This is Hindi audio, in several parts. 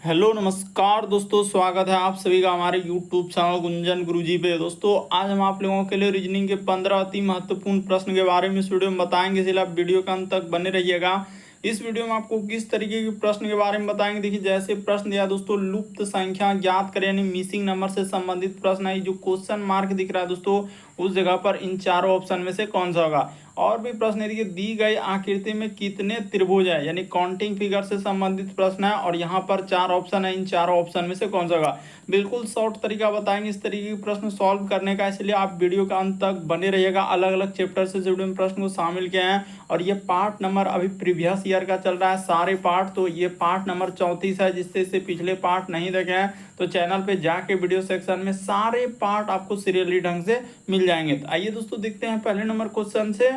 हेलो नमस्कार दोस्तों, स्वागत है आप सभी का हमारे यूट्यूब चैनल गुंजन गुरुजी पे। दोस्तों आज हम आप लोगों के लिए रीजनिंग के 15 अति महत्वपूर्ण प्रश्न के बारे में इस वीडियो में बताएंगे, इसलिए आप वीडियो के अंत तक बने रहिएगा। इस वीडियो में आपको किस तरीके के प्रश्न के बारे में बताएंगे। देखिए जैसे प्रश्न दिया दोस्तों, लुप्त संख्या ज्ञात करें यानी मिसिंग नंबर से संबंधित प्रश्न है। जो क्वेश्चन मार्क दिख रहा है दोस्तों, उस जगह पर इन चारों ऑप्शन में से कौन सा होगा। और भी प्रश्न है, देखिए दी गई आकृति में कितने त्रिभुज है, यानी काउंटिंग फिगर से संबंधित प्रश्न है। और यहाँ पर चार ऑप्शन है, इन चारों ऑप्शन में से कौन सा होगा। बिल्कुल शॉर्ट तरीका बताएंगे इस तरीके के प्रश्न सॉल्व करने का, इसलिए आप वीडियो का अंत तक बने रहिएगा। अलग अलग चैप्टर से जुड़े प्रश्न को शामिल किए हैं और ये पार्ट नंबर अभी प्रीवियस ईयर का चल रहा है सारे पार्ट। तो ये पार्ट नंबर 34 है, जिससे इससे पिछले पार्ट नहीं देखे हैं तो चैनल पे जाके वीडियो सेक्शन में सारे पार्ट आपको सीरियली ढंग से मिल जाएंगे। तो आइए दोस्तों देखते हैं पहले नंबर क्वेश्चन से।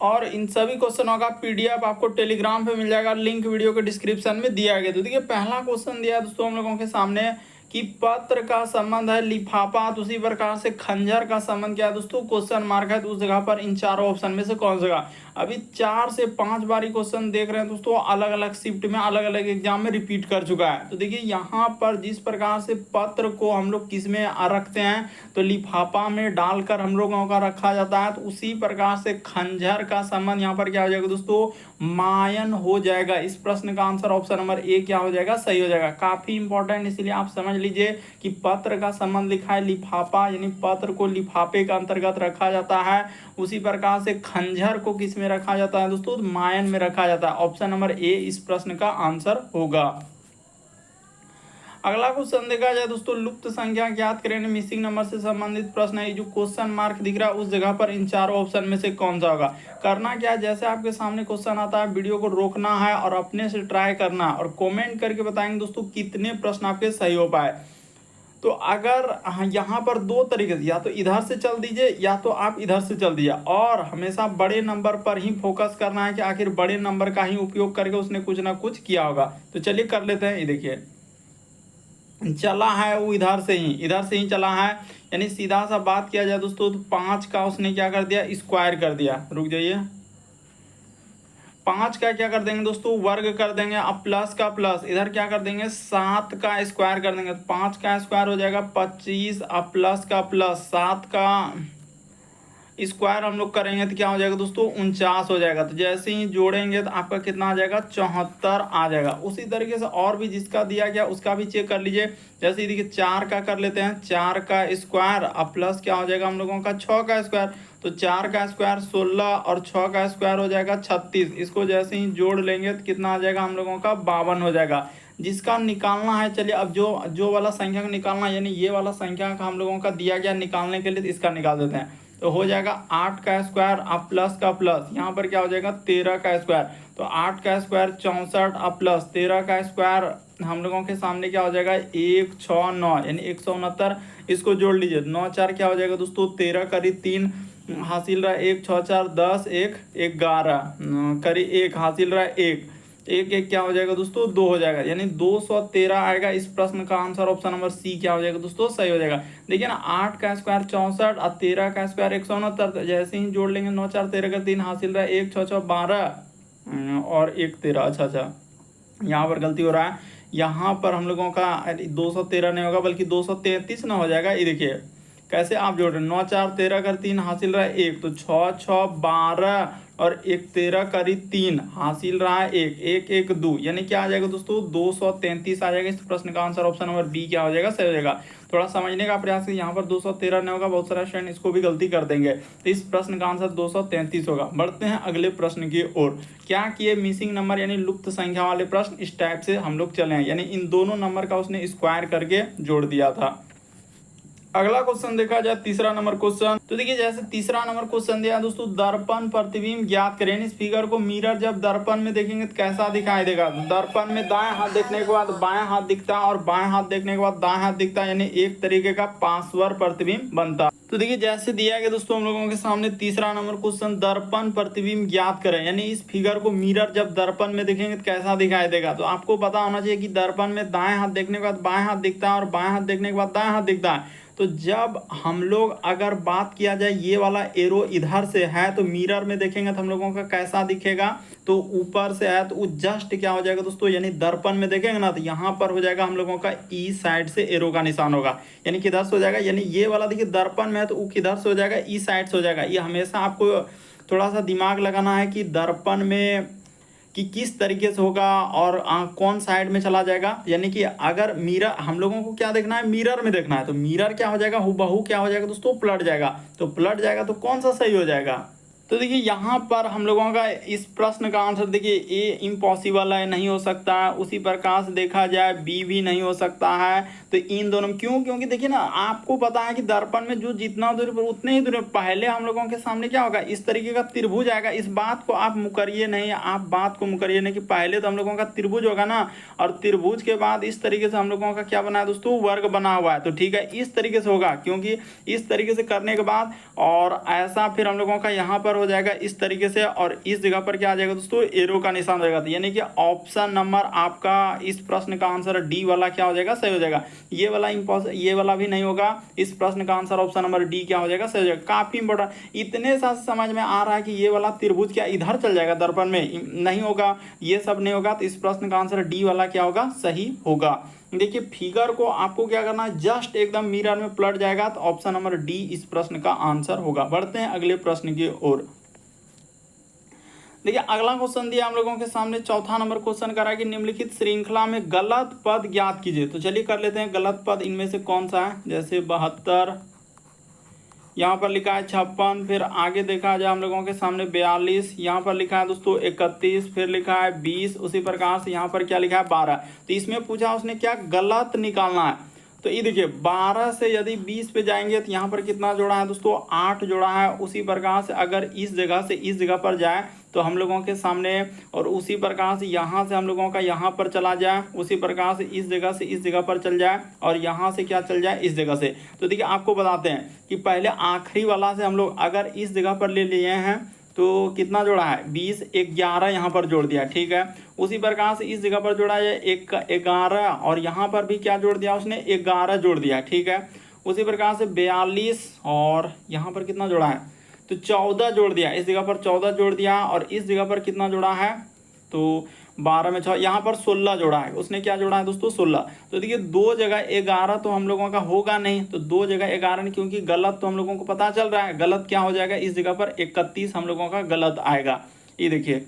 और इन सभी क्वेश्चनों का पीडीएफ आपको टेलीग्राम पे मिल जाएगा, लिंक वीडियो के डिस्क्रिप्शन में दिया गया। तो देखिए पहला क्वेश्चन दिया है दोस्तों हम लोगों के सामने कि पत्र का संबंध है लिफाफा, तो उसी प्रकार से खंजर का संबंध क्या है दोस्तों, क्वेश्चन मार्क है। तो उस जगह पर इन चारों ऑप्शन में से कौन सा। अभी 4 से 5 बारी क्वेश्चन देख रहे हैं दोस्तों, अलग अलग शिफ्ट में अलग अलग एग्जाम में रिपीट कर चुका है। तो देखिए यहाँ पर जिस प्रकार से पत्र को हम लोग किस में रखते हैं, तो लिफाफा में डालकर हम लोगों का रखा जाता है। तो उसी प्रकार से खंजर का संबंध यहाँ पर क्या हो जाएगा दोस्तों, मायन हो जाएगा। इस प्रश्न का आंसर ऑप्शन नंबर ए क्या हो जाएगा, सही हो जाएगा। काफी इंपॉर्टेंट, इसलिए आप समझ लीजिए कि पत्र का संबंध लिखा है लिफाफा, यानी पत्र को लिफाफे के अंतर्गत रखा जाता है। उसी प्रकार से खंजर को किस में रखा जाता है दोस्तों, मायन में रखा जाता है। ऑप्शन नंबर ए इस प्रश्न का आंसर होगा। अगला क्वेश्चन देखा जाए दोस्तों, लुप्त संख्या ज्ञात करें मिसिंग नंबर से संबंधित प्रश्न है। जो क्वेश्चन मार्क दिख रहा है उस जगह पर इन चारों ऑप्शन में से कौन सा होगा। करना क्या है, जैसे आपके सामने क्वेश्चन आता है वीडियो को रोकना है और अपने से ट्राई करना और कमेंट करके बताएंगे दोस्तों कितने प्रश्न आपके सही हो पाए। तो अगर यहाँ पर दो तरीके से, या तो इधर से चल दीजिए या तो आप इधर से चल दीजिए। और हमेशा बड़े नंबर पर ही फोकस करना है कि आखिर बड़े नंबर का ही उपयोग करके उसने कुछ ना कुछ किया होगा। तो चलिए कर लेते हैं। ये देखिए चला है वो इधर से ही चला है, यानी सीधा सा बात किया जाए दोस्तों तो 5 का उसने क्या कर दिया, स्क्वायर कर दिया। रुक जाइए, 5 का क्या कर देंगे दोस्तों, वर्ग कर देंगे। अब प्लस का प्लस, इधर क्या कर देंगे 7 का स्क्वायर कर देंगे। 5 का स्क्वायर हो जाएगा 25, अब प्लस का प्लस 7 का स्क्वायर हम लोग करेंगे तो क्या हो जाएगा दोस्तों, 49 हो जाएगा। तो जैसे ही जोड़ेंगे तो आपका कितना आ जाएगा, 74 आ जाएगा। उसी तरीके से और भी जिसका दिया गया उसका भी चेक कर लीजिए। जैसे देखिए 4 का कर लेते हैं, 4 का स्क्वायर अब प्लस क्या हो जाएगा हम लोगों का 6 का स्क्वायर। तो 4 का स्क्वायर 16 और 6 का स्क्वायर हो जाएगा 36। इसको जैसे ही जोड़ लेंगे तो कितना आ जाएगा हम लोगों का, 52 हो जाएगा। जिसका निकालना है, चलिए अब जो वाला संख्या का निकालना है, यानी ये वाला संख्या का हम लोगों का दिया गया निकालने के लिए, तो इसका निकाल देते हैं। तो हो जाएगा 8 का स्क्वायर अब प्लस का प्लस, यहाँ पर क्या हो जाएगा 13 का स्क्वायर। तो 8 का स्क्वायर 64 अब प्लस 13 का स्क्वायर हम लोगों के सामने क्या हो जाएगा 169, यानी 169। इसको जोड़ लीजिए, 9 4 क्या हो जाएगा दोस्तों 13 करी 3 हासिल रहा 1 6 4 10 1 11 करी 1 हासिल रहा 1 1 1 क्या हो जाएगा दोस्तों 2 हो जाएगा, यानी 213 आएगा। इस प्रश्न का आंसर ऑप्शन नंबर सी क्या हो जाएगा दोस्तों, सही हो जाएगा। देखिए ना 8 का स्क्वायर 64 और 13 का स्क्वायर 169, जैसे ही जोड़ लेंगे 9 4 13 का 3 हासिल रहा 1 6 6 12 और 1 13। अच्छा यहाँ पर गलती हो रहा है, यहाँ पर हम लोगों का 213 नहीं होगा बल्कि 233 ना हो जाएगा। ये देखिए कैसे आप जोड़ रहे हैं, 9 4 13 कर 3 हासिल रहा है 1, तो 6 6 12 और 1 13 करी 3 हासिल रहा है 1 1 1 2, यानी क्या आ जाएगा दोस्तों 233 आ जाएगा। इस प्रश्न का आंसर ऑप्शन नंबर बी क्या हो जाएगा, सही हो जाएगा। थोड़ा समझने का प्रयास करिए, यहाँ पर 213 नहीं होगा, बहुत सारा स्टूडेंट इसको भी गलती कर देंगे। तो इस प्रश्न का आंसर 233 होगा। बढ़ते हैं अगले प्रश्न की ओर। क्या किए, मिसिंग नंबर यानी लुप्त संख्या वाले प्रश्न इस टाइप से हम लोग चले हैं, यानी इन दोनों नंबर का उसने स्क्वायर करके जोड़ दिया था। अगला क्वेश्चन देखा जाए, तीसरा नंबर क्वेश्चन। तो देखिए जैसे तीसरा नंबर क्वेश्चन दिया दोस्तों, दर्पण प्रतिबिंब ज्ञात करें। इस फिगर को मिरर जब दर्पण में देखेंगे तो कैसा दिखाई देगा। तो दर्पण में दाएं हाथ देखने के बाद बाएं हाथ दिखता है और बाएं हाथ देखने के बाद दाएं हाथ दिखता है, यानी एक तरीके का पांचवां प्रतिबिंब बनता है। तो देखिए जैसे दिया गया दोस्तों हम लोगों के सामने तीसरा नंबर क्वेश्चन, दर्पण प्रतिबिंब ज्ञात करें, यानी इस फिगर को मिरर जब दर्पण में देखेंगे तो कैसा दिखाई देगा। तो आपको पता होना चाहिए कि दर्पण में दाएं हाथ देखने के बाद बाएं हाथ दिखता है और बाएं हाथ देखने के बाद दाएं हाथ दिखता है। तो जब हम लोग अगर बात किया जाए ये वाला एरो इधर से है तो मिरर में देखेंगे तो हम लोगों का कैसा दिखेगा, तो ऊपर से है तो जस्ट क्या हो जाएगा दोस्तों, यानी दर्पण में देखेंगे ना तो यहाँ पर हो जाएगा हम लोगों का ई साइड से एरो का निशान होगा, यानी किधर से हो जाएगा, यानी ये वाला देखिए दर्पण में है तो वो किधर से हो जाएगा, ई साइड से हो जाएगा। ये हमेशा आपको थोड़ा सा दिमाग लगाना है कि दर्पण में कि किस तरीके से होगा और कौन साइड में चला जाएगा। यानी कि अगर मिरर हम लोगों को क्या देखना है, मिरर में देखना है, तो मिरर क्या हो जाएगा, हूबहू क्या हो जाएगा दोस्तों, पलट जाएगा। तो पलट जाएगा तो कौन सा सही हो जाएगा, तो देखिए यहाँ पर हम लोगों का इस प्रश्न का आंसर देखिए ए इम्पॉसिबल है, नहीं हो सकता है। उसी प्रकार से देखा जाए बी भी नहीं हो सकता है। तो इन दोनों क्यों, क्योंकि देखिए ना आपको पता है कि दर्पण में जो जितना दूरी पर उतने ही दूरी पहले हम लोगों के सामने क्या होगा, इस तरीके का त्रिभुज आएगा। इस बात को आप मुकरिए नहीं, आप बात को मुकरिए नहीं कि पहले तो हम लोगों का त्रिभुज होगा ना, और त्रिभुज के बाद इस तरीके से हम लोगों का क्या बना है दोस्तों, वर्ग बना हुआ है। तो ठीक है, इस तरीके से होगा, क्योंकि इस तरीके से करने के बाद और ऐसा फिर हम लोगों का यहाँ पर हो जाएगा इस तरीके से, और इस जगह पर क्या आ जाएगा दोस्तों, एरो का निशान रहेगा। तो यानी कि ऑप्शन नंबर आपका इस प्रश्न का आंसर डी वाला क्या हो जाएगा, सही हो जाएगा। ये वाला भी नहीं होगा। इस प्रश्न का आंसर ऑप्शन नंबर डी क्या हो जाएगा, सही हो जाएगा। काफी इंपॉर्टेंट, इतने साथ समझ में आ रहा है कि ये वाला त्रिभुज क्या इधर चल जाएगा, दर्पण में नहीं होगा, ये सब नहीं होगा। तो इस प्रश्न का आंसर डी वाला क्या होगा, सही होगा। देखिए फिगर को आपको क्या करना है, जस्ट एकदम मिरर में पलट जाएगा। तो ऑप्शन नंबर डी इस प्रश्न का आंसर होगा। बढ़ते हैं अगले प्रश्न की ओर। देखिए अगला क्वेश्चन दिया हम लोगों के सामने, चौथा नंबर क्वेश्चन करा कि निम्नलिखित श्रृंखला में गलत पद ज्ञात कीजिए। तो चलिए कर लेते हैं, गलत पद इनमें से कौन सा है। जैसे 72, यहाँ पर लिखा है 56, फिर आगे देखा जाए हम लोगों के सामने 42, यहाँ पर लिखा है दोस्तों 31, फिर लिखा है 20, उसी प्रकार से यहाँ पर क्या लिखा है 12। तो इसमें पूछा उसने क्या गलत निकालना है। तो ये देखिए 12 से यदि 20 पे जाएंगे तो यहाँ पर कितना जोड़ा है दोस्तों, 8 जोड़ा है। उसी प्रकार से अगर इस जगह से इस जगह पर जाए तो हम लोगों के सामने, और उसी प्रकार से यहाँ से हम लोगों का यहाँ पर चला जाए, उसी प्रकार से इस जगह पर चल जाए, और यहाँ से क्या चल जाए, इस जगह से। तो देखिए आपको बताते हैं कि पहले आखिरी वाला से हम लोग अगर इस जगह पर ले लिए हैं तो कितना जोड़ा है, 20, 11 यहाँ पर जोड़ दिया, ठीक है। उसी प्रकार से इस जगह पर जोड़ा है 11, और यहाँ पर भी क्या जोड़ दिया उसने, 11 जोड़ दिया, ठीक है। उसी प्रकार से 42, और यहाँ पर कितना जोड़ा है, तो 14 जोड़ दिया, इस जगह पर 14 जोड़ दिया, और इस जगह पर कितना जोड़ा है, तो 12 में 6, यहाँ पर 16 जोड़ा है। उसने क्या जोड़ा है दोस्तों, 16। तो देखिए दो जगह 11 तो हम लोगों का होगा नहीं, तो दो जगह 11 नहीं, क्योंकि गलत तो हम लोगों को पता चल रहा है। गलत क्या हो जाएगा, इस जगह पर 31 हम लोगों का गलत आएगा। ये देखिए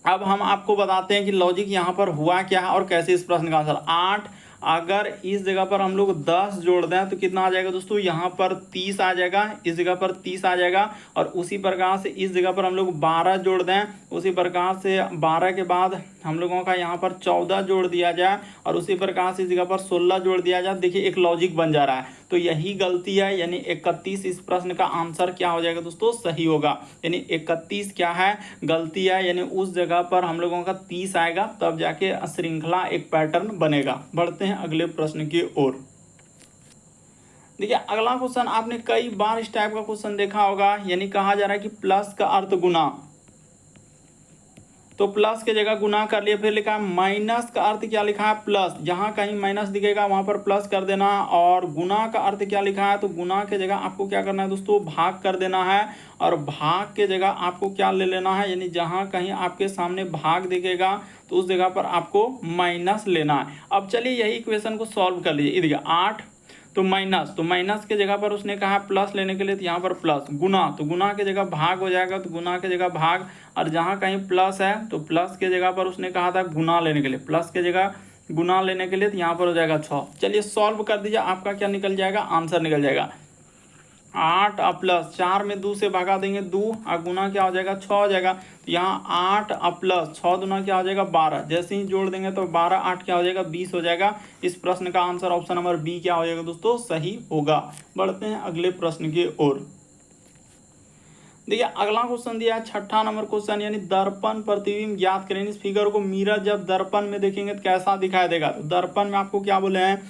अब हम आपको बताते हैं कि लॉजिक यहाँ पर हुआ क्या है और कैसे इस प्रश्न का आंसर। 8, अगर इस जगह पर हम लोग 10 जोड़ दें तो कितना आ जाएगा दोस्तों, यहाँ पर 30 आ जाएगा, इस जगह पर 30 आ जाएगा। और उसी प्रकार से इस जगह पर हम लोग 12 जोड़ दें, उसी प्रकार से 12 के बाद हम लोगों का यहाँ पर 14 जोड़ दिया जाए, और उसी प्रकार से इस जगह पर 16 जोड़ दिया जाए। देखिए एक लॉजिक बन जा रहा है। तो यही गलती है, यानी 31 इस प्रश्न का आंसर क्या हो जाएगा दोस्तों, सही होगा। यानी 31 क्या है, गलती है, यानी उस जगह पर हम लोगों का 30 आएगा, तब जाके श्रृंखला एक पैटर्न बनेगा। बढ़ते हैं अगले प्रश्न की ओर। देखिए अगला क्वेश्चन आपने कई बार इस टाइप का क्वेश्चन देखा होगा, यानी कहा जा रहा है कि प्लस का अर्थ गुना। तो प्लस के जगह गुना कर लिए, फिर लिखा है माइनस का अर्थ क्या लिखा है, प्लस। जहां कहीं माइनस दिखेगा वहां पर प्लस कर देना। और गुना का अर्थ क्या लिखा है, तो गुना के जगह आपको क्या करना है दोस्तों, भाग कर देना है। और भाग के जगह आपको क्या ले लेना है, यानी जहां कहीं आपके सामने भाग दिखेगा तो उस जगह पर आपको माइनस लेना है। अब चलिए यही इक्वेशन को सॉल्व कर लीजिए। देखिए 8 तो माइनस के जगह पर उसने कहा प्लस लेने के लिए, तो यहाँ पर प्लस। गुना, तो गुना के जगह भाग हो जाएगा, तो गुना के जगह भाग। और जहाँ कहीं प्लस है तो प्लस के जगह पर उसने कहा था गुना लेने के लिए, प्लस के जगह गुना लेने के लिए, तो यहाँ पर हो जाएगा 6। चलिए सॉल्व कर दीजिए, आपका क्या निकल जाएगा, आंसर निकल जाएगा 8 और प्लस 4 में 2 से भगा देंगे 2, और गुना क्या हो जाएगा 6 हो जाएगा। तो यहाँ 8 और प्लस 6 दूना क्या हो जाएगा 12। जैसे ही जोड़ देंगे तो 12 8 क्या हो जाएगा 20 हो जाएगा। इस प्रश्न का आंसर ऑप्शन नंबर बी क्या हो जाएगा दोस्तों, सही होगा। बढ़ते हैं अगले प्रश्न की ओर। देखिए अगला क्वेश्चन दिया है छठा नंबर क्वेश्चन, यानी दर्पण प्रतिबिंब ज्ञात करें। इस फिगर को मिरर जब दर्पण में देखेंगे तो कैसा दिखाई देगा। तो दर्पण में आपको क्या बोले हैं,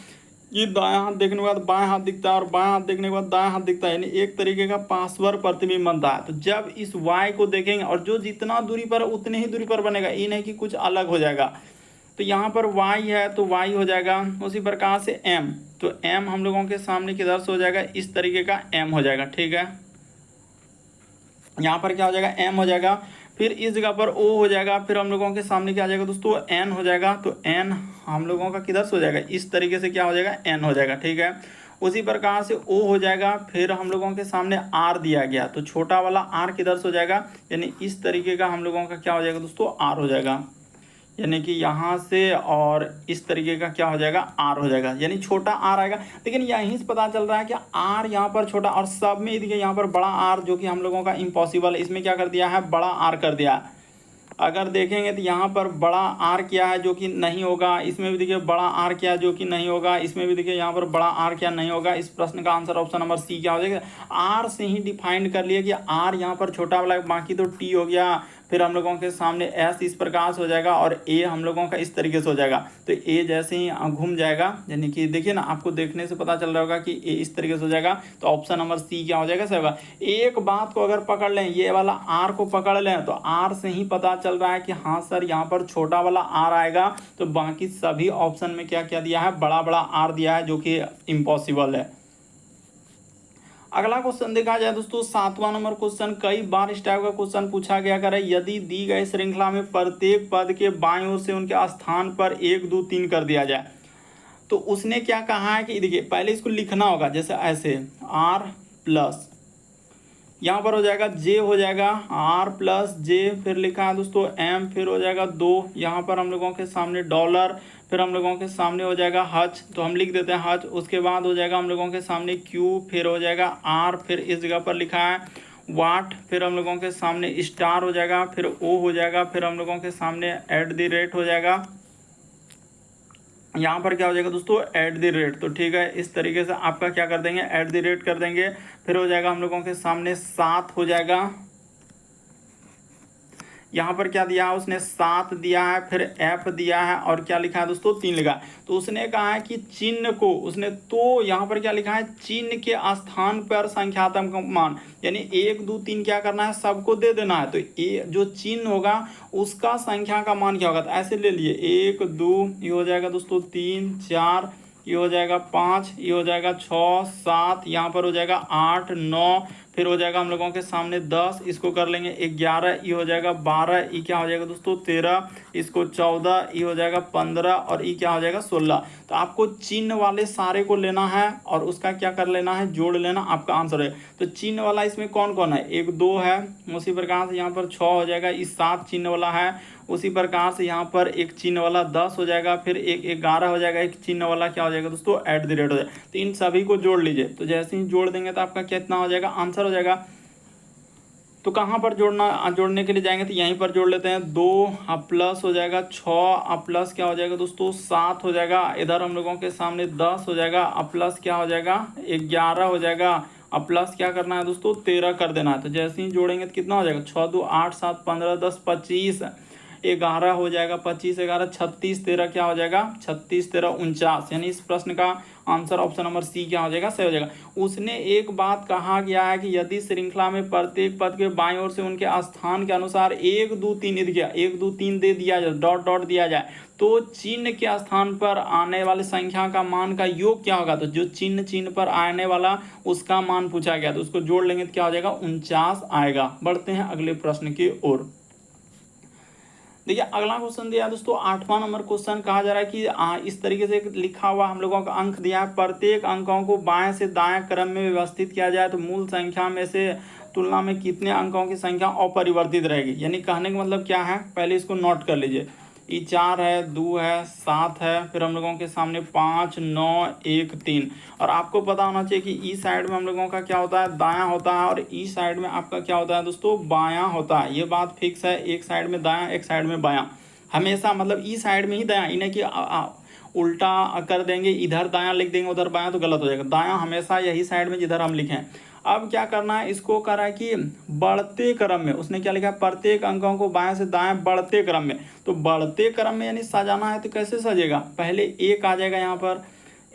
ये दायां हाथ देखने के बाद बाएं हाथ दिखता है, और बाएं हाथ देखने के बाद दायां हाथ दिखता है, यानी एक तरीके का पार्श्व प्रतिबिंब बनता है। तो जब इस y को देखेंगे, और जो जितना दूरी पर उतनी ही दूरी पर बनेगा, ये नहीं कि कुछ अलग हो जाएगा। तो यहाँ पर y है तो y हो जाएगा, उसी प्रकार से m। तो m हम लोगों के सामने किधर से हो जाएगा, इस तरीके का m हो जाएगा। ठीक है, यहाँ पर क्या हो जाएगा, m हो जाएगा, फिर इस जगह पर o हो जाएगा, फिर हम लोगों के सामने क्या आ जाएगा दोस्तों, n हो जाएगा। तो n हम लोगों का किधर से हो जाएगा, इस तरीके से क्या हो जाएगा, n हो जाएगा। ठीक है, उसी प्रकार से o हो जाएगा, फिर हम लोगों के सामने r दिया गया, तो छोटा वाला r किधर से हो जाएगा, यानी इस तरीके का हम लोगों का क्या हो जाएगा दोस्तों, r हो जाएगा, यानी कि यहाँ से और इस तरीके का क्या हो जाएगा, आर हो जाएगा, यानी छोटा आर आएगा। लेकिन यहीं से पता चल रहा है कि आर यहाँ पर छोटा, और सब में देखिए यहाँ पर बड़ा आर, जो कि हम लोगों का इम्पॉसिबल है, इसमें क्या कर दिया है, बड़ा आर कर दिया है। अगर देखेंगे तो यहाँ पर बड़ा आर क्या है, जो कि नहीं होगा, इसमें भी देखिए बड़ा आर क्या है, जो कि नहीं होगा, इसमें भी देखिए यहाँ पर बड़ा आर क्या नहीं होगा। इस प्रश्न का आंसर ऑप्शन नंबर सी क्या हो जाएगा, आर से ही डिफाइंड कर लिया कि आर यहाँ पर छोटा वाला, बाकी तो टी हो गया, फिर हम लोगों के सामने एस इस प्रकार से हो जाएगा, और ए हम लोगों का इस तरीके से हो जाएगा। तो ए जैसे ही घूम जाएगा, यानी कि देखिए ना, आपको देखने से पता चल रहा होगा कि ए इस तरीके से हो जाएगा, तो ऑप्शन नंबर सी क्या हो जाएगा, सही होगा। एक बात को अगर पकड़ लें, ये वाला आर को पकड़ लें, तो आर से ही पता चल रहा है कि हाँ सर यहाँ पर छोटा वाला आर आएगा, तो बाकी सभी ऑप्शन में क्या क्या दिया है, बड़ा बड़ा आर दिया है, जो कि इम्पॉसिबल है। अगला क्वेश्चन देखा जाए दोस्तों, 7वां नंबर क्वेश्चन, कई बार इस टाइप का क्वेश्चन पूछा गया करे, यदि दी गई श्रृंखला में प्रत्येक पद के बाईं ओर से उनके स्थान पर 1 2 3 कर दिया जाए, तो उसने क्या कहा है कि देखिए पहले इसको लिखना होगा, जैसे ऐसे आर प्लस, यहाँ पर हो जाएगा जे, हो जाएगा आर प्लस जे, फिर लिखा है दोस्तों एम, फिर हो जाएगा 2, यहाँ पर हम लोगों के सामने डॉलर, फिर हम लोगों के सामने हो जाएगा हच, तो हम लिख देते हैं हच, उसके बाद हो जाएगा हम लोगों के सामने क्यू, फिर हो जाएगा आर, फिर इस जगह पर लिखा है वाट, फिर हम लोगों के सामने स्टार हो जाएगा, फिर ओ हो जाएगा, फिर हम लोगों के सामने @ हो जाएगा, यहाँ पर क्या हो जाएगा दोस्तों, @ तो ठीक है, इस तरीके से आपका क्या कर देंगे, @ कर देंगे, फिर हो जाएगा हम लोगों के सामने 7 हो जाएगा, यहाँ पर क्या दिया है उसने, 7 दिया है, फिर एफ दिया है, और क्या लिखा है दोस्तों, 3 लिखा है। तो उसने कहा है कि चिन्ह को उसने, तो यहाँ पर क्या लिखा है, चिन्ह के स्थान पर संख्यात्मक मान, यानी 1 2 3 क्या करना है, सबको दे देना है। तो ये जो चिन्ह होगा उसका संख्या का मान क्या होगा, तो ऐसे ले लिए 1 2, ये हो जाएगा दोस्तों 3 4, ये हो जाएगा 5, ये हो जाएगा 6 7, यहाँ पर हो जाएगा 8 9, फिर हो जाएगा हम लोगों के सामने 10, इसको कर लेंगे 11, ये हो जाएगा 12, ये क्या हो जाएगा दोस्तों 13, इसको 14, ये हो जाएगा 15, और ये क्या हो जाएगा 16। तो आपको चिन्ह वाले सारे को लेना है और उसका क्या कर लेना है, जोड़ लेना, आपका आंसर है। तो चिन्ह वाला इसमें कौन कौन है, 1 2 है, उसी प्रकार से यहाँ पर 6 हो जाएगा, इस 7 चिन्ह वाला है, उसी प्रकार से यहाँ पर एक चिन्ह वाला 10 हो जाएगा, फिर एक 11 हो जाएगा, एक चिन्ह वाला क्या हो जाएगा दोस्तों, @ हो जाएगा। तो इन सभी को जोड़ लीजिए, तो जैसे ही जोड़ देंगे तो आपका कितना हो जाएगा, आंसर हो जाएगा। तो कहाँ पर जोड़ने के लिए जाएंगे, तो यहीं पर जोड़ लेते हैं, 2 प्लस हो जाएगा 6 प्लस क्या हो जाएगा दोस्तों 7 हो जाएगा, इधर हम लोगों के सामने 10 हो जाएगा, प्लस क्या हो जाएगा 11 हो जाएगा, अब प्लस क्या करना है दोस्तों 13 कर देना है। तो जैसे ही जोड़ेंगे तो कितना हो जाएगा, 6 2 8 7 15 10 25, 11 हो जाएगा, 25 11 36, 13 क्या हो जाएगा 36 13 49, यानी इस प्रश्न का आंसर ऑप्शन नंबर सी क्या हो जाएगा, सही हो जाएगा। उसने एक बात कहा गया है कि यदि श्रृंखला में प्रत्येक पद के बाईं ओर से उनके स्थान के अनुसार 1 2 3 1 2 3 दे दिया जाए, डॉट डॉट दिया जाए, तो चिन्ह के स्थान पर आने वाली संख्या का मान का योग क्या होगा। तो जो चिन्ह पर आने वाला उसका मान पूछा गया, तो उसको जोड़ लेंगे तो क्या हो जाएगा 49 आएगा। बढ़ते हैं अगले प्रश्न की ओर। देखिए अगला क्वेश्चन दिया दोस्तों 8वां नंबर क्वेश्चन, कहा जा रहा है कि इस तरीके से लिखा हुआ हम लोगों का अंक दिया है, प्रत्येक अंकों को बाएं से दाएं क्रम में व्यवस्थित किया जाए तो मूल संख्या में से तुलना में कितने अंकों की संख्या अपरिवर्तित रहेगी। यानी कहने का मतलब क्या है, पहले इसको नोट कर लीजिए। ये 4 है, 2 है, 7 है, फिर हम लोगों के सामने 5 9 1 3, और आपको पता होना चाहिए कि ई साइड में हम लोगों का क्या होता है, दायां होता है, और ई साइड में आपका क्या होता है दोस्तों, बायां होता है। ये बात फिक्स है, एक साइड में दायां एक साइड में बायां, हमेशा मतलब ई साइड में ही दायां, इन्हें कि उल्टा कर देंगे, इधर दायां लिख देंगे उधर बायां तो गलत हो जाएगा। दायां हमेशा यही साइड में जिधर हम लिखें। अब क्या करना है, इसको करा कि बढ़ते क्रम में, उसने क्या लिखा है, प्रत्येक अंकों को बाएं से दाएं बढ़ते क्रम में। तो बढ़ते क्रम में यानी सजाना है तो कैसे सजेगा, पहले 1 आ जाएगा, यहाँ पर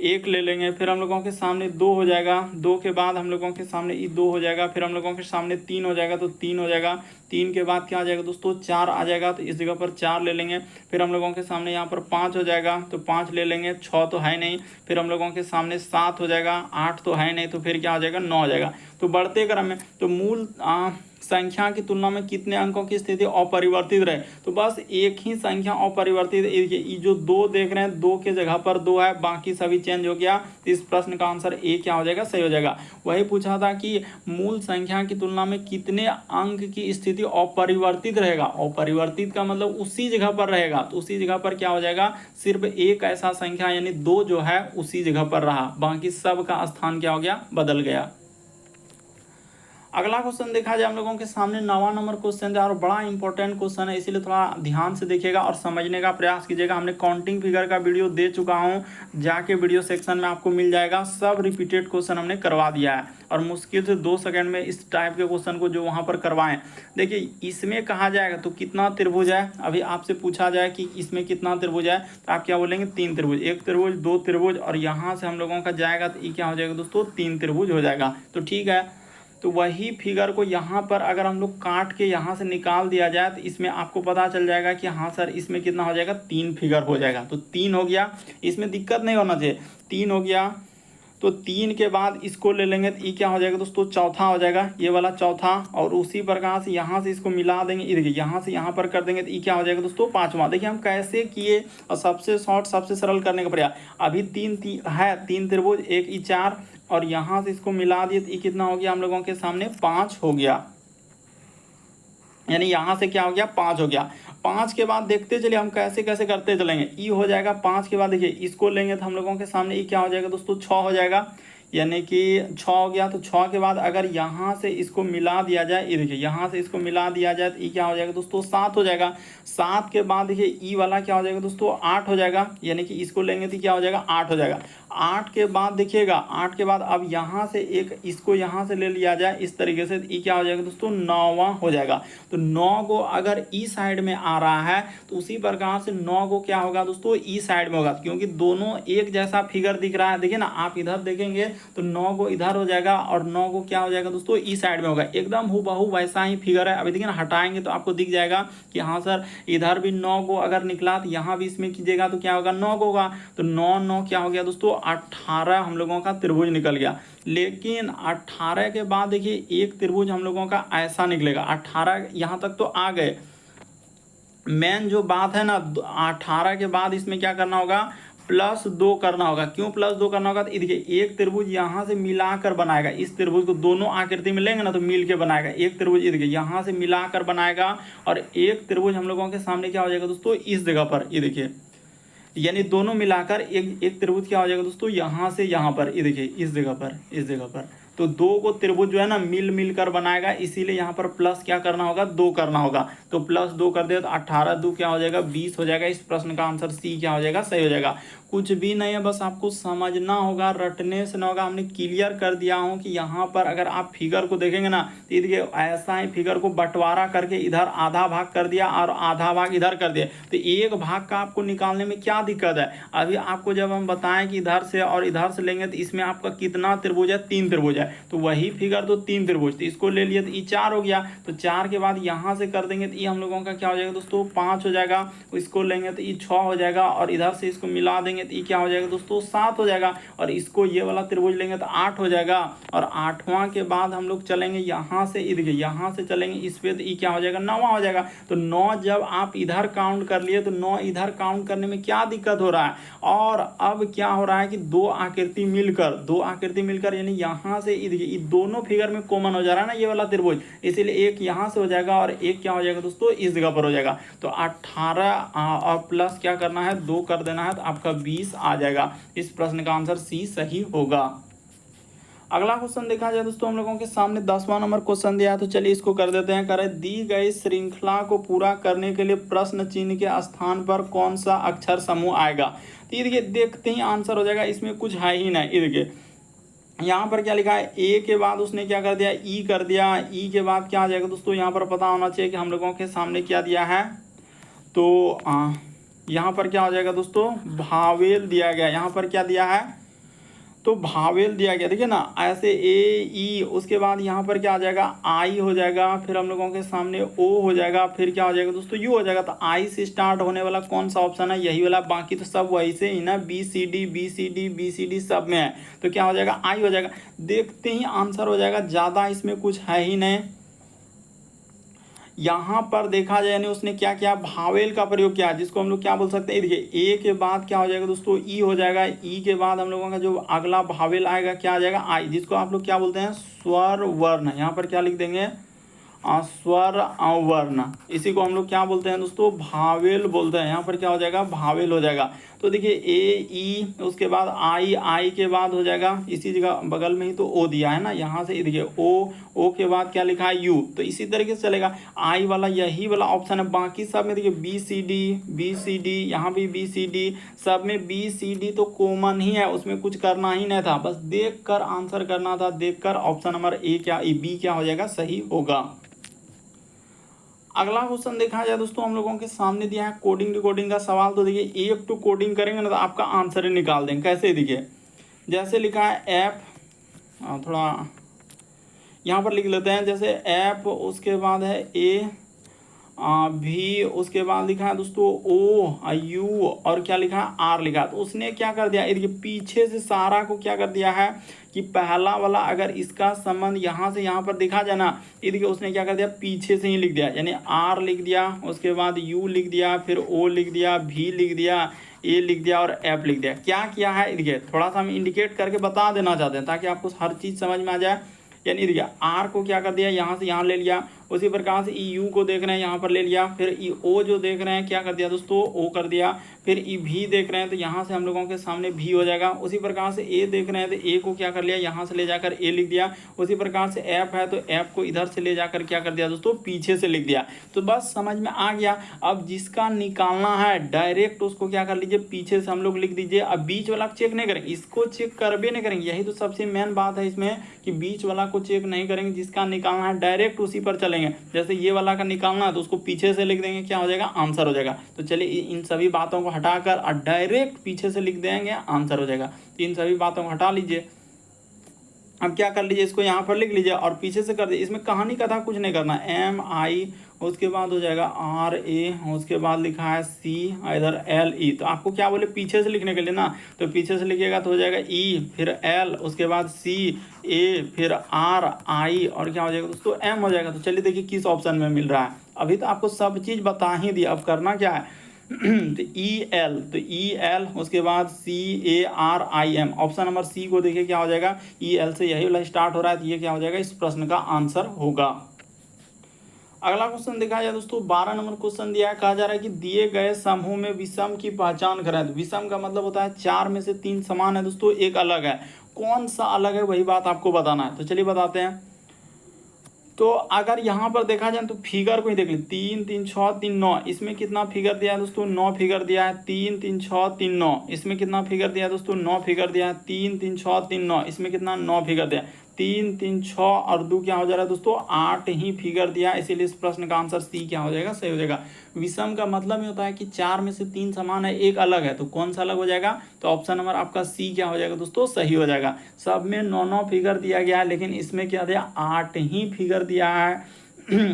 1 ले लेंगे, फिर हम लोगों के सामने 2 हो जाएगा, 2 के बाद हम लोगों के सामने 2 हो जाएगा, फिर हम लोगों के सामने 3 हो जाएगा तो 3 हो जाएगा, 3 के बाद क्या आ जाएगा दोस्तों 4 आ जाएगा, तो इस जगह पर 4 ले लेंगे, फिर हम लोगों के सामने यहाँ पर 5 हो जाएगा तो 5 ले लेंगे, 6 तो है नहीं, फिर हम लोगों के सामने 7 हो जाएगा, 8 तो है नहीं, तो फिर क्या हो जाएगा 9 हो जाएगा। तो बढ़ते क्रम में तो मूल संख्या की तुलना में कितने अंकों की स्थिति अपरिवर्तित रहे, तो बस एक ही संख्या अपरिवर्तित, ये जो 2 देख रहे हैं 2 के जगह पर 2 है, बाकी सभी चेंज हो गया। इस प्रश्न का आंसर ए क्या हो जाएगा, सही हो जाएगा। वही पूछा था कि मूल संख्या की तुलना में कितने अंक की स्थिति अपरिवर्तित रहेगा, अपरिवर्तित का मतलब उसी जगह पर रहेगा, तो उसी जगह पर क्या हो जाएगा, सिर्फ एक ऐसा संख्या यानी 2 जो है उसी जगह पर रहा, बाकी सब का स्थान क्या हो गया, बदल गया। अगला क्वेश्चन देखा जाए हम लोगों के सामने 9वां नंबर क्वेश्चन है और बड़ा इंपॉर्टेंट क्वेश्चन है, इसीलिए थोड़ा ध्यान से देखिएगा और समझने का प्रयास कीजिएगा। हमने काउंटिंग फिगर का वीडियो दे चुका हूं, जाके वीडियो सेक्शन में आपको मिल जाएगा, सब रिपीटेड क्वेश्चन हमने करवा दिया है और मुश्किल से 2 सेकंड में इस टाइप के क्वेश्चन को जो वहाँ पर करवाएं। देखिए इसमें कहा जाएगा तो कितना त्रिभुज है, अभी आपसे पूछा जाए कि इसमें कितना त्रिभुज है तो आप क्या बोलेंगे 3 त्रिभुज, 1 त्रिभुज 2 त्रिभुज, और यहाँ से हम लोगों का जाएगा तो ये क्या हो जाएगा दोस्तों 3 त्रिभुज हो जाएगा। तो ठीक है, तो वही फिगर को यहाँ पर अगर हम लोग काट के यहाँ से निकाल दिया जाए तो इसमें आपको पता चल जाएगा कि हाँ सर इसमें कितना हो जाएगा 3 फिगर हो जाएगा। तो 3 हो गया, इसमें दिक्कत नहीं होना चाहिए, 3 हो गया। तो 3 के बाद इसको ले लेंगे तो ये क्या हो जाएगा दोस्तों चौथा हो जाएगा, ये वाला चौथा, और उसी प्रकार से यहाँ से इसको मिला देंगे, ये देखिए यहाँ से यहाँ पर कर देंगे तो ये क्या हो जाएगा दोस्तों 5वां। देखिए हम कैसे किए और सबसे शॉर्ट सबसे सरल करने का प्रयास। अभी 3 है 3 त्रिभुज, 1 ई 4, और यहाँ से इसको मिला दिए तो ये कितना हो गया हम लोगों के सामने 5 हो गया, यानी यहाँ से क्या हो गया 5 हो गया। 5 के बाद देखते चलिए हम कैसे कैसे करते चलेंगे, ई हो जाएगा 5 के बाद देखिए इसको लेंगे तो हम लोगों के सामने ये क्या हो जाएगा दोस्तों 6 हो जाएगा, यानी कि 6 हो गया। तो 6 के बाद अगर यहाँ से इसको मिला दिया जाए, ये देखिए यहाँ से इसको मिला दिया जाए तो ये क्या हो जाएगा दोस्तों 7 हो जाएगा। 7 के बाद देखिए ई वाला क्या हो जाएगा दोस्तों 8 हो जाएगा, यानी कि इसको लेंगे तो क्या हो जाएगा 8 हो जाएगा। 8 के बाद देखिएगा 8 के बाद अब यहाँ से एक इसको यहाँ से ले लिया जाए इस तरीके से, ई क्या हो जाएगा दोस्तों 9वां हो जाएगा। तो 9 को अगर ई साइड में आ रहा है तो उसी प्रकार से 9 को क्या होगा दोस्तों ई साइड में होगा, क्योंकि दोनों एक जैसा फिगर दिख रहा है। देखिए ना आप इधर देखेंगे तो 9 को इधर हो जाएगा और 9 को क्या हो जाएगा दोस्तों ई साइड में होगा, एकदम हूबहू वैसा ही फिगर है। अभी देखिए ना हटाएंगे तो आपको दिख जाएगा कि हाँ सर इधर भी 9 को अगर निकला तो यहाँ भी इसमें कीजिएगा तो क्या होगा 9 को होगा। तो 9 9 क्या हो गया दोस्तों 18 हम लोगों का त्रिभुज निकल गया। लेकिन 18 के बाद देखिए एक त्रिभुज हम लोगों का ऐसा निकलेगा, 18 यहाँ तक तो आ गए। मेन जो बात है ना 18 के बाद इसमें क्या करना होगा +2 करना होगा। क्यों +2 करना होगा, तो देखिए एक त्रिभुज यहाँ से मिलाकर बनाएगा, इस त्रिभुज को दोनों आकृति में लेंगे ना तो मिल के बनाएगा एक त्रिभुज, ये देखिए यहाँ से मिलाकर बनाएगा, और एक त्रिभुज हम लोगों के सामने क्या हो जाएगा दोस्तों इस जगह पर, ये देखिए यानी दोनों मिलाकर एक त्रिभुज क्या हो जाएगा दोस्तों यहाँ से यहाँ पर, ये देखिए इस जगह पर, इस जगह पर। तो 2 को त्रिभुज जो है ना मिल कर बनाएगा, इसीलिए यहाँ पर प्लस क्या करना होगा 2 करना होगा। तो +2 कर दे तो 18 2 क्या हो जाएगा 20 हो जाएगा। इस प्रश्न का आंसर सी क्या हो जाएगा, सही हो जाएगा। कुछ भी नहीं है, बस आपको समझना होगा, रटने से ना होगा। हमने क्लियर कर दिया हूँ कि यहाँ पर अगर आप फिगर को देखेंगे ना तो देखिए ऐसा ही फिगर को बंटवारा करके इधर आधा भाग कर दिया और आधा भाग इधर कर दिया, तो एक भाग का आपको निकालने में क्या दिक्कत है। अभी आपको जब हम बताएं कि इधर से और इधर से लेंगे तो इसमें आपका कितना त्रिभुज है 3 त्रिभुज है, तो वही फिगर तो 3 त्रिभुज, तो इसको ले लिए तो ये 4 हो गया। तो 4 के बाद यहाँ से कर देंगे तो ये हम लोगों का क्या हो जाएगा दोस्तों 5 हो जाएगा। इसको लेंगे तो ये 6 हो जाएगा, और इधर से इसको मिला देंगे तो ये क्या हो जाएगा दोस्तों 7 हो जाएगा। और इसको ये वाला त्रिभुज लेंगे तो 8 हो जाएगा। और 8वां के बाद हम लोग चलेंगे यहाँ से, देखिए यहाँ से चलेंगे इस पे तो ये क्या हो जाएगा 9वां हो जाएगा। तो 9 जब आप इधर काउंट कर लिए तो 9 इधर काउंट करने में क्या दिक्कत हो रहा है। और अब क्या हो रहा है कि दो आकृति मिलकर यानी यहाँ से देखिए ये दोनों फिगर में कॉमन हो जा रहा है ना ये वाला त्रिभुज, इसीलिए एक यहाँ से हो जाएगा और एक क्या हो जाएगा दोस्तों इस जगह पर हो जाएगा। तो 18 और प्लस क्या करना है 2 कर देना है तो आपका 20 आ जाएगा। इस प्रश्न का आंसर सी सही होगा। अगला क्वेश्चन देखा जाए दोस्तों हम लोगों के सामने 10वां नंबर क्वेश्चन दिया है, तो चलिए इसको कर देते हैं। करें दी गई श्रृंखला को पूरा करने के लिए प्रश्न चिन्ह के स्थान पर कौन सा अक्षर समूह आएगा। तो ये देखिए देखते ही आंसर हो जाएगा, इसमें कुछ है ही नहीं। ये देखिए यहाँ पर क्या लिखा है ए के बाद उसने क्या कर दिया ई कर दिया, ई के बाद क्या आ जाएगा दोस्तों यहाँ पर पता होना चाहिए कि हम लोगों के सामने क्या दिया है। तो यहाँ पर क्या हो जाएगा दोस्तों भावेल दिया गया, यहाँ पर क्या दिया है तो भावेल दिया गया, देखिए ना ऐसे ए ई, उसके बाद यहाँ पर क्या आ जाएगा आई हो जाएगा, फिर हम लोगों के सामने ओ हो जाएगा, फिर क्या हो जाएगा दोस्तों यू हो जाएगा। तो आई से स्टार्ट होने वाला कौन सा ऑप्शन है, यही वाला, बाकी तो सब वही से ही ना, B C D B C D B C D सब में है, तो क्या हो जाएगा आई हो जाएगा। देखते ही आंसर हो जाएगा, ज़्यादा इसमें कुछ है ही नहीं। यहाँ पर देखा जाए यानी उसने क्या किया, भावेल का प्रयोग किया, जिसको हम लोग क्या बोल सकते हैं, देखिए ए के बाद क्या हो जाएगा दोस्तों ई हो जाएगा, ई के बाद हम लोगों का जो अगला भावेल आएगा क्या आ जाएगा आई, जिसको आप लोग क्या बोलते हैं स्वर वर्ण। यहाँ पर क्या लिख देंगे स्वर वर्ण, इसी को हम लोग क्या बोलते हैं दोस्तों भावेल बोलते हैं। यहाँ पर क्या हो जाएगा भावेल हो जाएगा। तो देखिए ए ई, उसके बाद आई, आई के बाद हो जाएगा इसी जगह बगल में ही तो ओ दिया है ना, यहाँ से देखिए ओ के बाद क्या लिखा है यू, तो इसी तरीके से चलेगा। आई वाला यही वाला ऑप्शन है, बाकी सब में देखिए बी सी डी, यहाँ भी बी सी डी, सब में बी सी डी तो कॉमन ही है, उसमें कुछ करना ही नहीं था, बस देख कर आंसर करना था, देख कर ऑप्शन नंबर ए क्या बी क्या हो जाएगा सही होगा। अगला क्वेश्चन देखा जाए दोस्तों, हम लोगों के सामने दिया है कोडिंग डिकोडिंग का सवाल। तो देखिए एक टू कोडिंग करेंगे ना तो आपका आंसर ही निकाल देंगे। कैसे, देखिए जैसे लिखा है ऐप, थोड़ा यहाँ पर लिख लेते हैं, जैसे ऐप, उसके बाद है ए भी, उसके बाद लिखा है दोस्तों ओ यू, और क्या लिखा है आर लिखा है। तो उसने क्या कर दिया, देखिए पीछे से सारा को क्या कर दिया है कि पहला वाला अगर इसका संबंध यहाँ से यहाँ पर देखा जाए ना, ये देखिए उसने क्या कर दिया पीछे से ही लिख दिया, यानी आर लिख दिया, उसके बाद यू लिख दिया, फिर ओ लिख दिया, भी लिख दिया, ए लिख दिया और एफ लिख दिया। क्या किया है देखिए, थोड़ा सा हम इंडिकेट करके बता देना चाहते हैं ताकि आपको हर चीज़ समझ में आ जाए। यानी देखिए आर को क्या कर दिया यहाँ से यहाँ ले लिया, उसी प्रकार से ई यू को देख रहे हैं यहाँ पर ले लिया, फिर ई ओ जो देख रहे हैं क्या कर दिया दोस्तों ओ कर दिया, फिर ई भी देख रहे हैं तो यहाँ से हम लोगों के सामने भी हो जाएगा। उसी प्रकार से ए देख रहे हैं तो ए को क्या कर लिया यहाँ से ले जाकर ए लिख दिया। उसी प्रकार से एफ है तो एफ को इधर से ले जाकर क्या कर दिया दोस्तों पीछे से लिख दिया। तो बस समझ में आ गया। अब जिसका निकालना है डायरेक्ट उसको क्या कर लीजिए पीछे से हम लोग लिख दीजिए। अब बीच वाला चेक नहीं करेंगे, इसको चेक कर भी नहीं करेंगे, यही तो सबसे मेन बात है इसमें कि बीच वाला को चेक नहीं करेंगे, जिसका निकालना है डायरेक्ट उसी पर चलेंगे। जैसे ये वाला का निकालना है तो उसको पीछे से लिख देंगे, क्या हो जाएगा आंसर हो जाएगा। तो चलिए इन सभी बातों को हटाकर और डायरेक्ट पीछे से लिख देंगे आंसर हो जाएगा। तो इन सभी बातों को हटा लीजिए। अब क्या कर लीजिए इसको यहाँ पर लिख लीजिए और पीछे से कर दीजिए। इसमें कहानी कथा कुछ नहीं करना, एम आई उसके बाद हो जाएगा आर ए, उसके बाद लिखा है सी इधर एल ई। तो आपको क्या बोले पीछे से लिखने के लिए ना, तो पीछे से लिखिएगा तो हो जाएगा ई, फिर एल, उसके बाद सी ए, फिर आर आई और क्या हो जाएगा दोस्तों एम हो जाएगा। तो चलिए देखिए किस ऑप्शन में मिल रहा है। अभी तो आपको सब चीज़ बता ही दिया, अब करना क्या है तो ई एल उसके बाद C A R I M, option number C को देखिए क्या हो जाएगा, ई एल से यही वाला स्टार्ट हो रहा है, तो ये क्या हो जाएगा इस प्रश्न का आंसर होगा। अगला क्वेश्चन देखा जाए दोस्तों 12 नंबर क्वेश्चन दिया है, कहा जा रहा है कि दिए गए समूह में विषम की पहचान करें। तो विषम का मतलब होता है 4 में से 3 समान है दोस्तों, एक अलग है। कौन सा अलग है वही बात आपको बताना है। तो चलिए बताते हैं। तो अगर यहाँ पर देखा जाए तो फिगर को ही देख ली, 3 3 6 3 9, इसमें कितना फिगर दिया है दोस्तों 9 फिगर दिया है। 3 3 6 3 9, इसमें कितना फिगर दिया है दोस्तों 9 फिगर दिया है। 3 3 6 3 9, इसमें कितना 9 फिगर दिया है। 3 3 6 और 2 क्या हो जा रहा है दोस्तों 8 ही फिगर दिया है, इसीलिए इस प्रश्न का आंसर सी क्या हो जाएगा सही हो जाएगा। विषम का मतलब ये होता है कि 4 में से 3 समान है, एक अलग है, तो कौन सा अलग हो जाएगा, तो ऑप्शन नंबर आपका सी क्या हो जाएगा दोस्तों सही हो जाएगा। सब में 9 फिगर दिया गया है, लेकिन इसमें क्या दिया 8 ही फिगर दिया है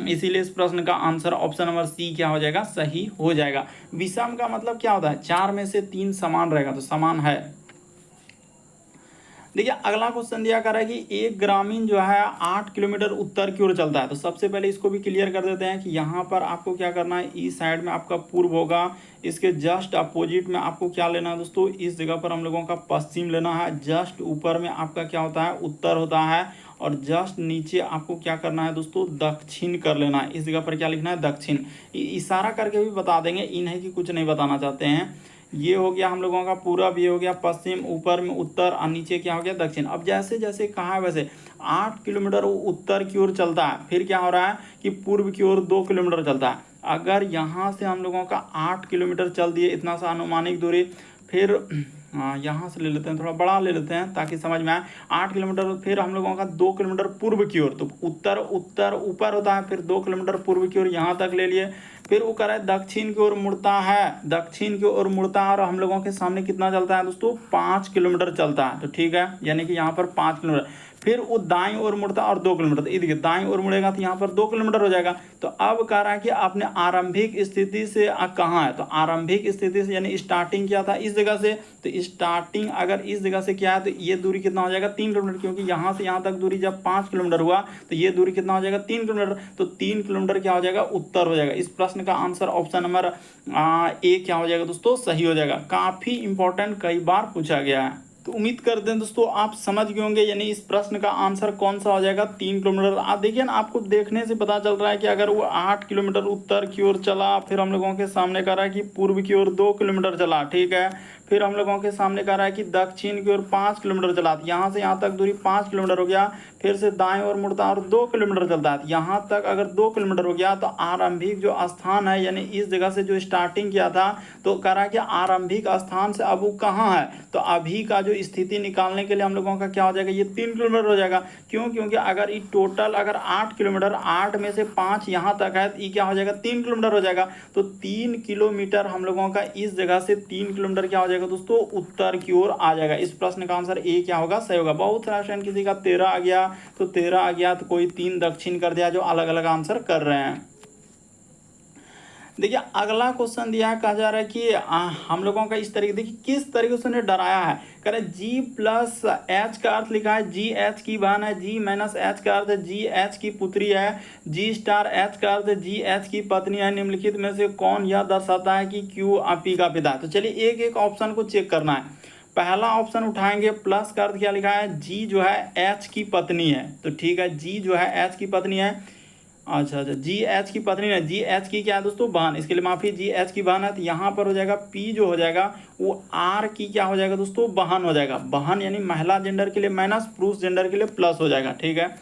इसीलिए इस प्रश्न का आंसर ऑप्शन नंबर सी क्या हो जाएगा सही हो जाएगा। विषम का मतलब क्या होता है 4 में से 3 समान रहेगा, तो समान है। देखिए अगला क्वेश्चन दिया कर रहा है कि एक ग्रामीण जो है 8 किलोमीटर उत्तर की ओर चलता है। तो सबसे पहले इसको भी क्लियर कर देते हैं कि यहाँ पर आपको क्या करना है, इस साइड में आपका पूर्व होगा, इसके जस्ट अपोजिट में आपको क्या लेना है दोस्तों, इस जगह पर हम लोगों का पश्चिम लेना है। जस्ट ऊपर में आपका क्या होता है उत्तर होता है, और जस्ट नीचे आपको क्या करना है दोस्तों दक्षिण कर लेना है। इस जगह पर क्या लिखना है दक्षिण, इशारा करके भी बता देंगे, इन्हें कि कुछ नहीं बताना चाहते हैं। ये हो गया हम लोगों का पूरब, ये हो गया पश्चिम, ऊपर में उत्तर और नीचे क्या हो गया दक्षिण। अब जैसे जैसे कहा है वैसे 8 किलोमीटर उत्तर की ओर चलता है, फिर क्या हो रहा है कि पूर्व की ओर 2 किलोमीटर चलता है। अगर यहाँ से हम लोगों का 8 किलोमीटर चल दिए, इतना सा अनुमानिक दूरी, फिर यहाँ से ले लेते हैं, थोड़ा बड़ा ले लेते हैं ताकि समझ में आए। 8 किलोमीटर, फिर हम लोगों का 2 किलोमीटर पूर्व की ओर, तो उत्तर उत्तर ऊपर होता है, फिर 2 किलोमीटर पूर्व की ओर यहाँ तक ले लिए, फिर वो कह रहा है दक्षिण की ओर मुड़ता है, दक्षिण की ओर मुड़ता है और हम लोगों के सामने कितना चलता है दोस्तों, 5 किलोमीटर चलता है। तो ठीक है, यानी कि यहाँ पर 5 किलोमीटर। फिर वो दाईं ओर मुड़ता है और 2 किलोमीटर, तो ये देखिए दाईं ओर मुड़ेगा तो यहाँ पर 2 किलोमीटर हो जाएगा। तो अब कह रहा है कि आपने आरंभिक स्थिति से कहाँ है, तो आरंभिक स्थिति से यानी स्टार्टिंग किया था इस जगह से, तो स्टार्टिंग अगर इस जगह से किया है तो ये दूरी कितना हो जाएगा, 3 किलोमीटर, क्योंकि यहाँ से यहाँ तक दूरी जब 5 किलोमीटर हुआ तो ये दूरी कितना हो जाएगा, 3 किलोमीटर। तो 3 किलोमीटर क्या हो जाएगा, उत्तर हो जाएगा। इस प्रश्न का आंसर ऑप्शन नंबर ए क्या हो जाएगा दोस्तों, सही हो जाएगा। काफी इंपॉर्टेंट, कई बार पूछा गया है। तो उम्मीद करते हैं दोस्तों आप समझ गए होंगे, यानी इस प्रश्न का आंसर कौन सा हो जाएगा, 3 किलोमीटर। आप देखिए ना, आपको देखने से पता चल रहा है कि अगर वो 8 किलोमीटर उत्तर की ओर चला, फिर हम लोगों के सामने कह रहा है कि पूर्व की ओर 2 किलोमीटर चला, ठीक है, फिर हम लोगों के सामने कह रहा है कि दक्षिण की ओर 5 किलोमीटर चला, यहाँ से यहाँ तक दूरी 5 किलोमीटर हो गया, फिर से दाएं ओर मुड़ता और 2 किलोमीटर चलता है, यहाँ तक अगर 2 किलोमीटर हो गया तो आरंभिक जो स्थान है, यानी इस जगह से जो स्टार्टिंग किया था, तो कह रहा है कि आरंभिक स्थान से अब वो कहाँ है, तो अभी का जो स्थिति निकालने के लिए हम लोगों का क्या हो जाएगा, ये 3 किलोमीटर हो जाएगा। क्यों, क्योंकि अगर ये टोटल अगर 8 किलोमीटर, 8 में से 5 यहाँ तक है, तो ये क्या हो जाएगा, 3 किलोमीटर हो जाएगा। तो 3 किलोमीटर हम लोगों का इस जगह से 3 किलोमीटर क्या हो जाएगा दोस्तों, उत्तर की ओर आ जाएगा। इस प्रश्न का आंसर ए क्या होगा, सही होगा। बहुत सारा स्टूडेंट किसी का 13 आ गया तो 13 आ गया, तो कोई 3 दक्षिण कर दिया, जो अलग अलग आंसर कर रहे हैं। देखिए अगला क्वेश्चन दिया है, कहा जा रहा है कि हम लोगों का इस तरीके, देखिए किस तरीके से उन्हें डराया है। कह रहे जी प्लस एच का अर्थ लिखा है जी एच की बहन है, जी माइनस एच का अर्थ जी एच की पुत्री है, जी स्टार एच का अर्थ जी एच की पत्नी है, निम्नलिखित में से कौन यह दर्शाता है कि क्यू पी का पिता है। तो चलिए एक एक ऑप्शन को चेक करना है। पहला ऑप्शन उठाएंगे, प्लस का अर्थ क्या लिखा है, जी जो है एच की पत्नी है, तो ठीक है, जी जो है एच की पत्नी है। अच्छा, जी एच की पत्नी है, जी एच की क्या है दोस्तों, बहन, इसके लिए माफी, जी एच की बहन है, तो यहाँ पर हो जाएगा पी जो हो जाएगा वो आर की क्या हो जाएगा दोस्तों, बहन हो जाएगा। बहन यानी महिला जेंडर के लिए माइनस, पुरुष जेंडर के लिए प्लस हो जाएगा, ठीक है।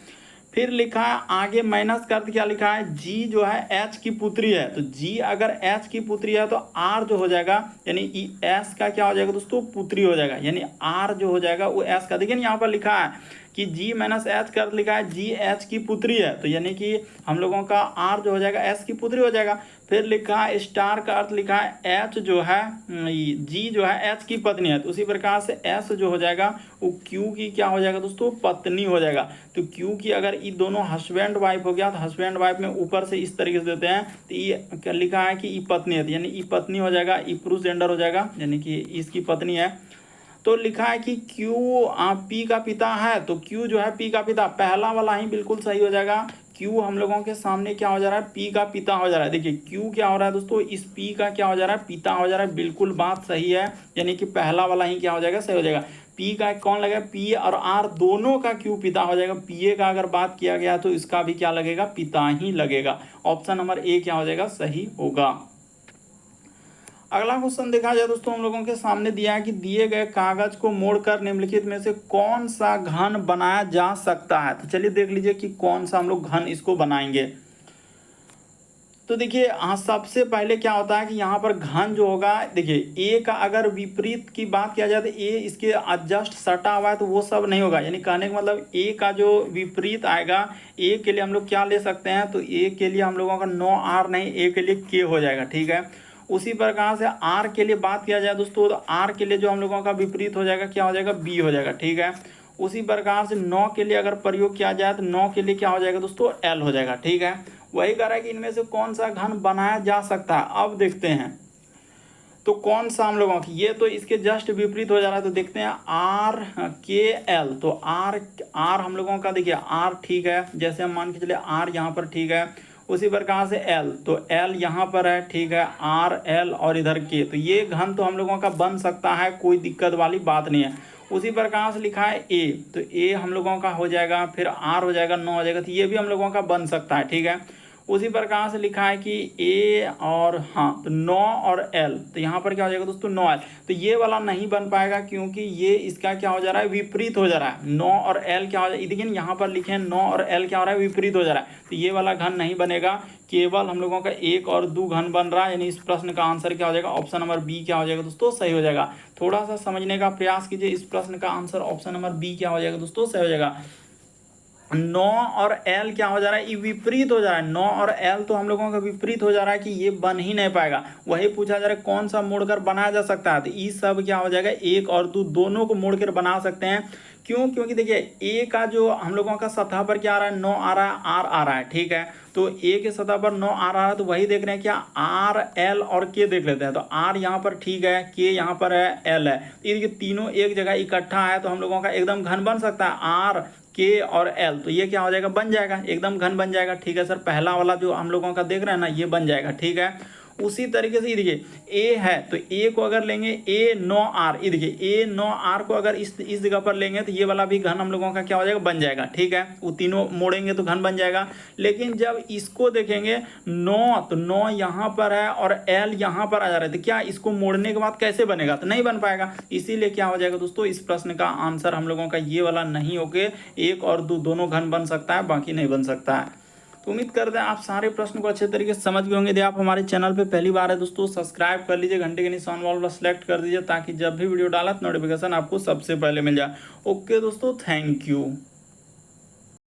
फिर लिखा है आगे माइनस का अर्थ क्या लिखा है, जी जो है एच की पुत्री है, तो जी अगर एच की पुत्री है तो आर जो हो जाएगा यानी एस का क्या हो जाएगा दोस्तों, पुत्री हो जाएगा, यानी आर जो हो जाएगा वो एस का। देखिए यहाँ पर लिखा है कि जी माइनस एच का अर्थ लिखा है जी एच की पुत्री है, तो यानी कि हम लोगों का आर जो हो जाएगा एस की पुत्री हो जाएगा। फिर लिखा है स्टार का अर्थ लिखा है एच जो है जी जो है एच की पत्नी है, तो उसी प्रकार से एस जो हो जाएगा वो क्यू की क्या हो जाएगा दोस्तों, पत्नी हो जाएगा। तो क्यू की अगर ये दोनों हस्बैंड वाइफ हो गया तो हस्बैंड वाइफ में ऊपर से इस तरीके से देते हैं, तो ये लिखा है कि ई पत्नी है, यानी ई पत्नी हो जाएगा, ई पुरुष जेंडर हो जाएगा, यानी कि इसकी पत्नी है। तो लिखा है कि क्यू पी का पिता है, तो क्यू जो है पी का पिता, पहला वाला ही बिल्कुल सही हो जाएगा। क्यू हम लोगों के सामने क्या हो जा रहा है, पी का पिता हो जा रहा है। देखिए क्यू क्या हो रहा है दोस्तों, इस पी का क्या हो जा रहा है, पिता हो जा रहा है, बिल्कुल बात सही है, यानी कि पहला वाला ही क्या हो जाएगा, सही हो जाएगा। पी का कौन लगेगा, पी और आर दोनों का क्यू पिता हो जाएगा। पीए का अगर बात किया गया तो इसका भी क्या लगेगा, पिता ही लगेगा। ऑप्शन नंबर ए क्या हो जाएगा, सही होगा। अगला क्वेश्चन देखा जाए दोस्तों, हम लोगों के सामने दिया है कि दिए गए कागज को मोड़कर निम्नलिखित में से कौन सा घन बनाया जा सकता है। तो चलिए देख लीजिए कि कौन सा हम लोग घन इसको बनाएंगे। तो देखिए सबसे पहले क्या होता है कि यहाँ पर घन जो होगा, देखिए ए का अगर विपरीत की बात किया जाए तो ए इसके जस्ट सटा हुआ है, तो वो सब नहीं होगा। यानी कहने का मतलब ए का जो विपरीत आएगा, ए के लिए हम लोग क्या ले सकते हैं, तो ए के लिए हम लोगों का नो आर नहीं, ए के लिए के हो जाएगा, ठीक है। उसी प्रकार से आर के लिए बात किया जाए दोस्तों, तो आर के लिए जो हम लोगों का विपरीत हो जाएगा, क्या हो जाएगा, बी हो जाएगा, ठीक है। उसी प्रकार से 9 के लिए अगर प्रयोग किया जाए तो 9 के लिए क्या हो जाएगा दोस्तों, एल हो जाएगा, ठीक है। वही कह रहा है कि इनमें से कौन सा घन बनाया जा सकता है। अब देखते हैं तो कौन सा हम लोगों की, ये तो इसके जस्ट विपरीत हो जा रहा है, तो देखते हैं आर के एल। तो आर हम लोगों का देखिए आर ठीक है, जैसे हम मान के चले आर यहाँ पर ठीक है। उसी प्रकार से एल, तो एल यहाँ पर है, ठीक है, आर एल और इधर के, तो ये घन तो हम लोगों का बन सकता है, कोई दिक्कत वाली बात नहीं है। उसी प्रकार से लिखा है ए, तो ए हम लोगों का हो जाएगा, फिर आर हो जाएगा, 9 हो जाएगा, तो ये भी हम लोगों का बन सकता है, ठीक है। उसी प्रकार से लिखा है कि ए और हाँ, तो 9 और एल, तो यहाँ पर क्या हो जाएगा दोस्तों, 9 एल। तो ये वाला नहीं बन पाएगा क्योंकि ये इसका क्या हो जा रहा है, विपरीत हो जा रहा है। 9 और एल क्या हो जाए, देखिए यहाँ पर लिखे हैं 9 और एल क्या हो रहा है, विपरीत हो जा रहा है, तो ये वाला घन नहीं बनेगा। केवल हम लोगों का 1 और 2 घन बन रहा है, यानी इस प्रश्न का आंसर क्या हो जाएगा, ऑप्शन नंबर बी क्या हो जाएगा दोस्तों, सही हो जाएगा। थोड़ा सा समझने का प्रयास कीजिए, इस प्रश्न का आंसर ऑप्शन नंबर बी क्या हो जाएगा दोस्तों, सही हो जाएगा। 9 और एल क्या हो जा रहा है, ये विपरीत हो जा रहा है। 9 और एल तो हम लोगों का विपरीत हो जा रहा है कि ये बन ही नहीं पाएगा। वही पूछा जा रहा है कौन सा मोड़कर बनाया जा सकता है, तो ये सब क्या हो जाएगा, 1 और 2 दोनों को मोड़कर बना सकते हैं। क्यों, क्योंकि देखिए ए का जो हम लोगों का सतह पर क्या आ रहा है, 9 आ रहा है, आर आ रहा है, ठीक है। तो ए के सतह पर 9 आ रहा है, तो वही देख रहे हैं क्या, आर एल और के देख लेते हैं। तो आर यहाँ पर ठीक है, के यहाँ पर है, एल है, ये तीनों एक जगह इकट्ठा है, तो हम लोगों का एकदम घन बन सकता है, आर के और एल। तो ये क्या हो जाएगा, बन जाएगा, एकदम घन बन जाएगा, ठीक है सर। पहला वाला जो हम लोगों का देख रहे हैं ना, ये बन जाएगा, ठीक है। उसी तरीके से ये देखिए ए है, तो ए को अगर लेंगे ए 9 आर, ये देखिए ए 9 आर को अगर इस जगह पर लेंगे तो ये वाला भी घन हम लोगों का क्या हो जाएगा, बन जाएगा, ठीक है। वो तीनों मोड़ेंगे तो घन बन जाएगा। लेकिन जब इसको देखेंगे 9, तो 9 यहाँ पर है और एल यहाँ पर आ जा रहा है, तो क्या इसको मोड़ने के बाद कैसे बनेगा, तो नहीं बन पाएगा। इसीलिए क्या हो जाएगा दोस्तों, इस प्रश्न का आंसर हम लोगों का ये वाला नहीं होके 1 और 2 दोनों घन बन सकता है, बाकी नहीं बन सकता है। तो उम्मीद करते हैं आप सारे प्रश्न को अच्छे तरीके से समझ गए होंगे। यदि आप हमारे चैनल पे पहली बार है दोस्तों, सब्सक्राइब कर लीजिए, घंटे के निशान वाला सेलेक्ट कर दीजिए, ताकि जब भी वीडियो डाला तो नोटिफिकेशन आपको सबसे पहले मिल जाए। ओके दोस्तों, थैंक यू।